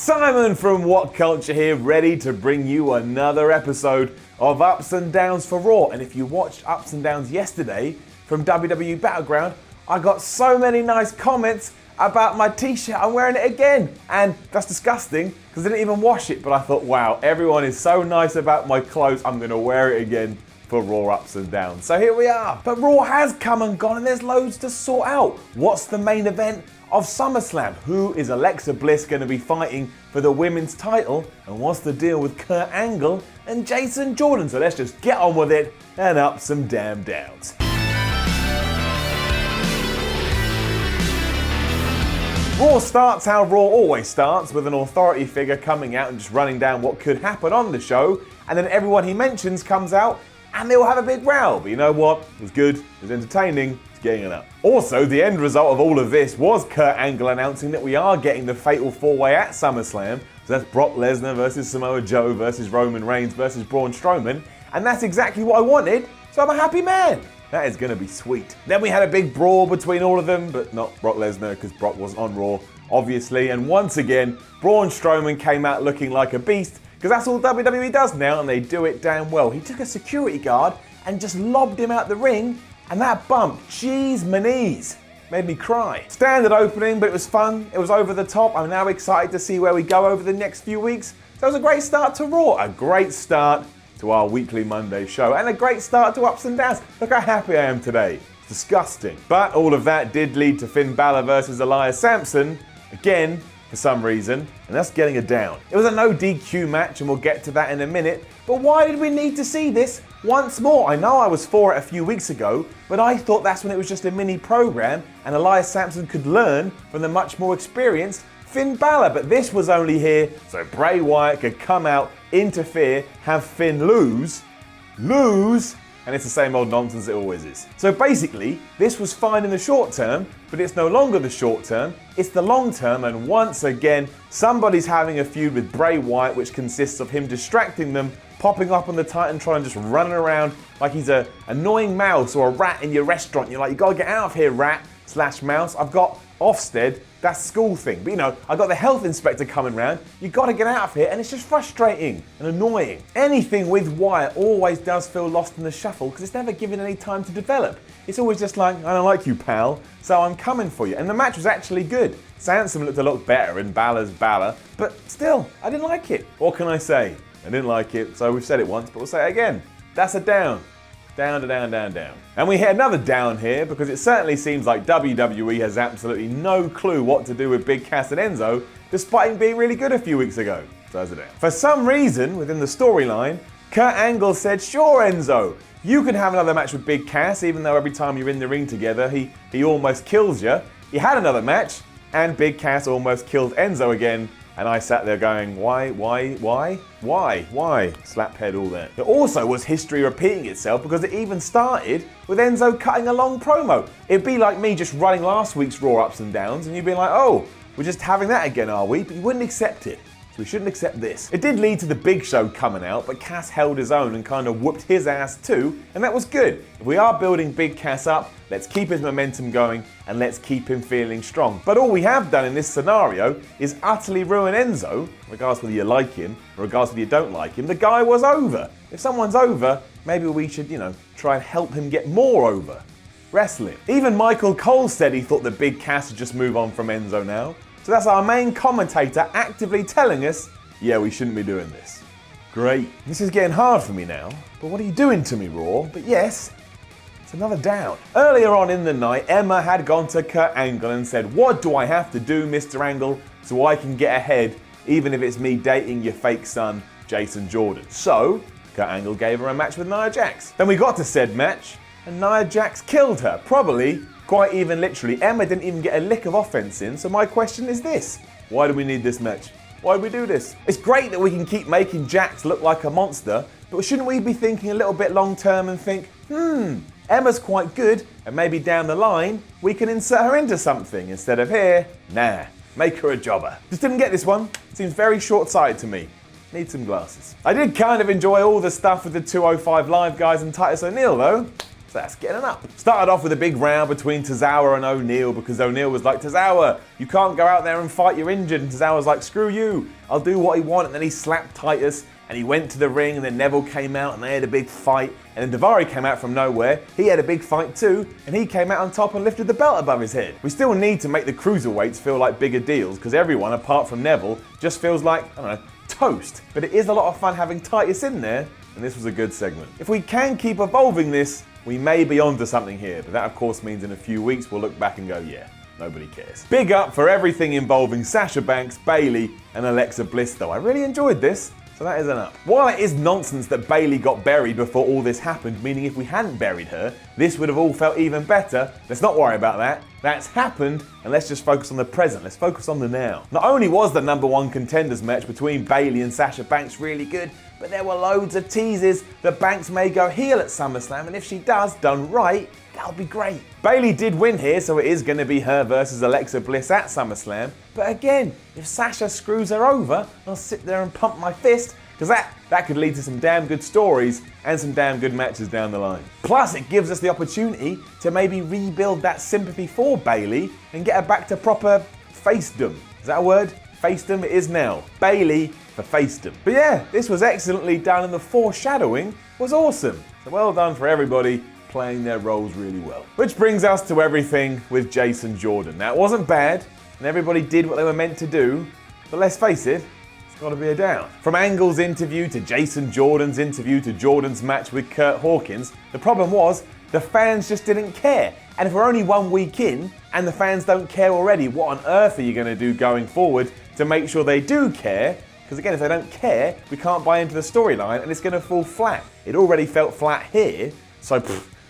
Simon from WhatCulture here, ready to bring you another episode of Ups and Downs for Raw. And if you watched Ups and Downs yesterday from WWE Battleground, I got so many nice comments about my t-shirt. I'm wearing it again. And that's disgusting because I didn't even wash it. But I thought, wow, everyone is so nice about my clothes. I'm going to wear it again for Raw Ups and Downs. So here we are. But Raw has come and gone and there's loads to sort out. What's the main event of SummerSlam? Who is Alexa Bliss going to be fighting for the women's title? And what's the deal with Kurt Angle and Jason Jordan? So let's just get on with it and up some damn downs. Raw starts how Raw always starts, with an authority figure coming out and just running down what could happen on the show, and then everyone he mentions comes out and they all have a big row. But you know what? It was good, it was entertaining, it's getting it up. Also, the end result of all of this was Kurt Angle announcing that we are getting the Fatal 4-Way at SummerSlam. So that's Brock Lesnar versus Samoa Joe versus Roman Reigns versus Braun Strowman, and that's exactly what I wanted, so I'm a happy man. That is going to be sweet. Then we had a big brawl between all of them, but not Brock Lesnar because Brock wasn't on Raw, obviously. And once again, Braun Strowman came out looking like a beast because that's all WWE does now, and they do it damn well. He took a security guard and just lobbed him out the ring, and that bump, jeez, my knees, made me cry. Standard opening, but it was fun. It was over the top. I'm now excited to see where we go over the next few weeks. So it was a great start to Raw, a great start to our weekly Monday show, and a great start to Ups and Downs. Look how happy I am today. It's disgusting. But all of that did lead to Finn Balor versus Elias Sampson, again, for some reason, and that's getting a down. It was a no DQ match, and we'll get to that in a minute, but why did we need to see this once more? I know I was for it a few weeks ago, but I thought that's when it was just a mini program, and Elias Sampson could learn from the much more experienced Finn Balor, but this was only here so Bray Wyatt could come out, interfere, have Finn lose, and it's the same old nonsense it always is. So basically, this was fine in the short term, but it's no longer the short term, it's the long term, and once again, somebody's having a feud with Bray Wyatt, which consists of him distracting them, popping up on the Titantron and just running around like he's a annoying mouse or a rat in your restaurant. You're like, you gotta get out of here, rat/mouse. I've got Ofsted, that's school thing. But you know, I got the health inspector coming round. You got to get out of here, and it's just frustrating and annoying. Anything with Wyatt always does feel lost in the shuffle because it's never given any time to develop. It's always just like, I don't like you, pal, so I'm coming for you. And the match was actually good. Sansom looked a lot better in Balor's Balor, but still, I didn't like it. What can I say? I didn't like it, so we've said it once, but we'll say it again. That's a down. Down. And we hit another down here because it certainly seems like WWE has absolutely no clue what to do with Big Cass and Enzo, despite him being really good a few weeks ago. So that's a down. For some reason, within the storyline, Kurt Angle said, sure, Enzo, you can have another match with Big Cass, even though every time you're in the ring together, he almost kills you. He had another match, and Big Cass almost killed Enzo again. And I sat there going, why? Slap head all that. There also was history repeating itself because it even started with Enzo cutting a long promo. It'd be like me just running last week's Raw Ups and Downs and you'd be like, oh, we're just having that again, are we? But you wouldn't accept it. So we shouldn't accept this. It did lead to the Big Show coming out, but Cass held his own and kind of whooped his ass too, and that was good. If we are building Big Cass up, let's keep his momentum going and let's keep him feeling strong. But all we have done in this scenario is utterly ruin Enzo, regardless whether you like him, or regardless whether you don't like him. The guy was over. If someone's over, maybe we should, try and help him get more over. Wrestling. Even Michael Cole said he thought that Big Cass should just move on from Enzo now. So that's our main commentator actively telling us, yeah, we shouldn't be doing this. Great. This is getting hard for me now, but what are you doing to me, Raw? But yes, it's another down. Earlier on in the night, Emma had gone to Kurt Angle and said, what do I have to do, Mr. Angle, so I can get ahead, even if it's me dating your fake son, Jason Jordan? So, Kurt Angle gave her a match with Nia Jax. Then we got to said match, and Nia Jax killed her, probably quite even literally. Emma didn't even get a lick of offense in, so my question is this. Why do we need this match? Why do we do this? It's great that we can keep making Jax look like a monster, but shouldn't we be thinking a little bit long term and think, Emma's quite good, and maybe down the line, we can insert her into something instead of here, nah, make her a jobber. Just didn't get this one. Seems very short-sighted to me. Need some glasses. I did kind of enjoy all the stuff with the 205 Live guys and Titus O'Neil though. So that's getting an up. Started off with a big row between Tozawa and O'Neal because O'Neal was like, Tozawa, you can't go out there and fight, you're injured. And Tozawa's like, screw you, I'll do what I want. And then he slapped Titus and he went to the ring, and then Neville came out and they had a big fight. And then Daivari came out from nowhere. He had a big fight too, and he came out on top and lifted the belt above his head. We still need to make the cruiserweights feel like bigger deals because everyone, apart from Neville, just feels like, I don't know, toast. But it is a lot of fun having Titus in there, and this was a good segment. If we can keep evolving this, we may be onto something here, but that of course means in a few weeks we'll look back and go, yeah, nobody cares. Big up for everything involving Sasha Banks, Bayley, and Alexa Bliss though. I really enjoyed this, so that is an up. While it is nonsense that Bayley got buried before all this happened, meaning if we hadn't buried her, this would have all felt even better, let's not worry about that. That's happened, and let's just focus on the present. Let's focus on the now. Not only was the #1 contenders match between Bayley and Sasha Banks really good, but there were loads of teases that Banks may go heel at SummerSlam, and if she does, done right, that'll be great. Bayley did win here, so it is going to be her versus Alexa Bliss at SummerSlam. But again, if Sasha screws her over, I'll sit there and pump my fist, because that could lead to some damn good stories and some damn good matches down the line. Plus, it gives us the opportunity to maybe rebuild that sympathy for Bayley and get her back to proper facedom. Is that a word? Facedom it is now. Bayley for facedom. But yeah, this was excellently done, and the foreshadowing was awesome. So well done for everybody playing their roles really well. Which brings us to everything with Jason Jordan. Now, it wasn't bad, and everybody did what they were meant to do, but let's face it, it's got to be a down. From Angle's interview to Jason Jordan's interview to Jordan's match with Kurt Hawkins, the problem was the fans just didn't care. And if we're only 1 week in and the fans don't care already, what on earth are you going to do going forward to make sure they do care? Because again, if they don't care, we can't buy into the storyline and it's going to fall flat. It already felt flat here, so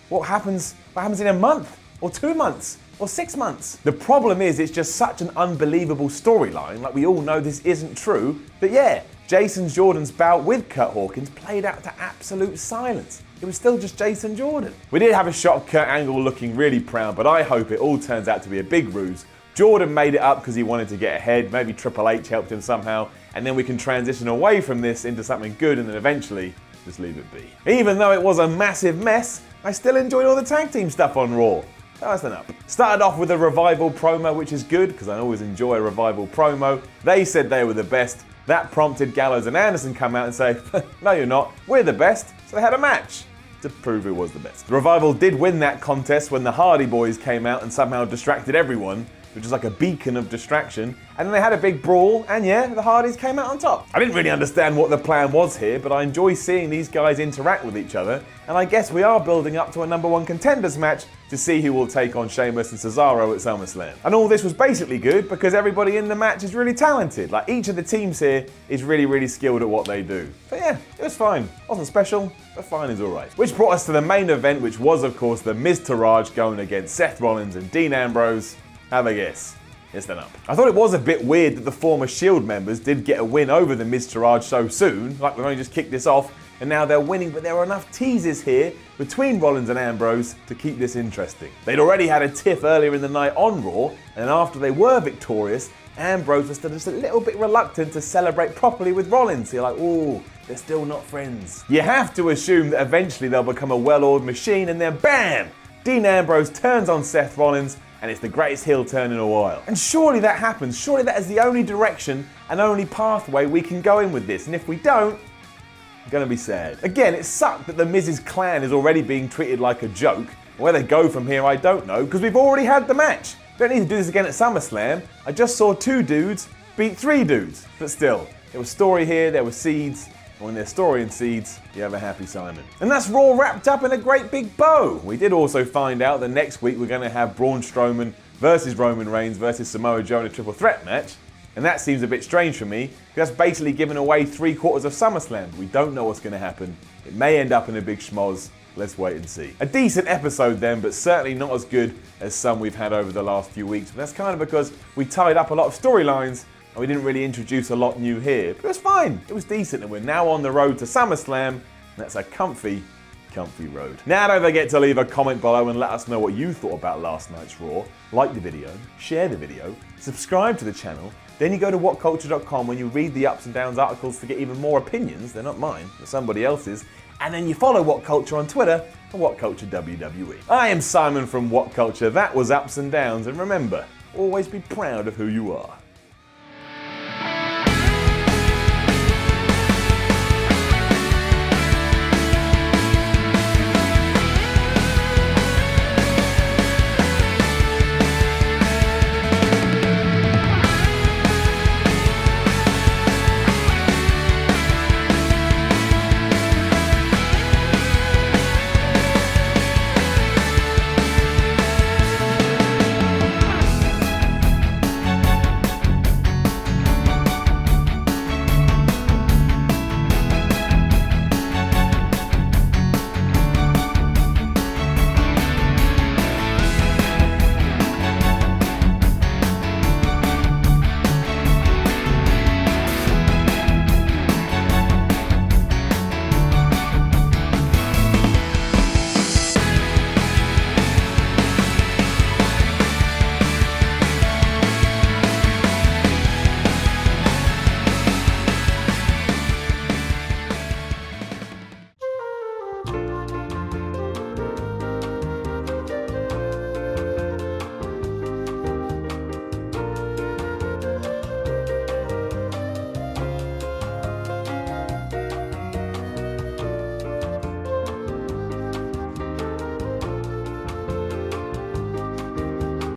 what happens in a month or 2 months? Or 6 months. The problem is it's just such an unbelievable storyline, like we all know this isn't true, but yeah, Jason Jordan's bout with Kurt Hawkins played out to absolute silence. It was still just Jason Jordan. We did have a shot of Kurt Angle looking really proud, but I hope it all turns out to be a big ruse. Jordan made it up because he wanted to get ahead, maybe Triple H helped him somehow, and then we can transition away from this into something good and then eventually just leave it be. Even though it was a massive mess, I still enjoyed all the tag team stuff on Raw. That's an up. Started off with a Revival promo, which is good because I always enjoy a Revival promo. They said they were the best. That prompted Gallows and Anderson come out and say, no you're not, we're the best. So they had a match to prove who was the best. The Revival did win that contest when the Hardy Boys came out and somehow distracted everyone, which is like a beacon of distraction. And then they had a big brawl, and yeah, the Hardys came out on top. I didn't really understand what the plan was here, but I enjoy seeing these guys interact with each other, and I guess we are building up to a #1 contenders match to see who will take on Sheamus and Cesaro at SummerSlam. And all this was basically good because everybody in the match is really talented. Like each of the teams here is really, really skilled at what they do. So yeah, it was fine. Wasn't special, but fine is alright. Which brought us to the main event, which was of course the Miz Taraj going against Seth Rollins and Dean Ambrose. Have a guess. It's an up. I thought it was a bit weird that the former Shield members did get a win over the Miz Taraj so soon, like we've only just kicked this off, and now they're winning, but there were enough teases here between Rollins and Ambrose to keep this interesting. They'd already had a tiff earlier in the night on Raw, and after they were victorious, Ambrose was still just a little bit reluctant to celebrate properly with Rollins. So you're like, ooh, they're still not friends. You have to assume that eventually they'll become a well-oiled machine, and then BAM! Dean Ambrose turns on Seth Rollins, and it's the greatest heel turn in a while. And surely that happens. Surely that is the only direction and only pathway we can go in with this. And if we don't, I'm gonna be sad. Again, it sucked that the Miz's clan is already being treated like a joke. Where they go from here, I don't know, because we've already had the match. Don't need to do this again at SummerSlam. I just saw 2 dudes beat 3 dudes. But still, there was story here, there were seeds. When there's story and seeds, you have a happy Simon. And that's Raw wrapped up in a great big bow. We did also find out that next week we're going to have Braun Strowman versus Roman Reigns versus Samoa Joe in a triple threat match. And that seems a bit strange for me, because that's basically giving away 3/4 of SummerSlam. We don't know what's going to happen. It may end up in a big schmoz. Let's wait and see. A decent episode then, but certainly not as good as some we've had over the last few weeks. But that's kind of because we tied up a lot of storylines and we didn't really introduce a lot new here. But it was fine. It was decent, and we're now on the road to SummerSlam. And that's a comfy road. Now don't forget to leave a comment below and let us know what you thought about last night's Raw. Like the video, share the video, subscribe to the channel. Then you go to WhatCulture.com when you read the ups and downs articles to get even more opinions. They're not mine, they're somebody else's. and then you follow WhatCulture on Twitter for WhatCulture WWE. I am Simon from WhatCulture. That was Ups and Downs, and remember, always be proud of who you are.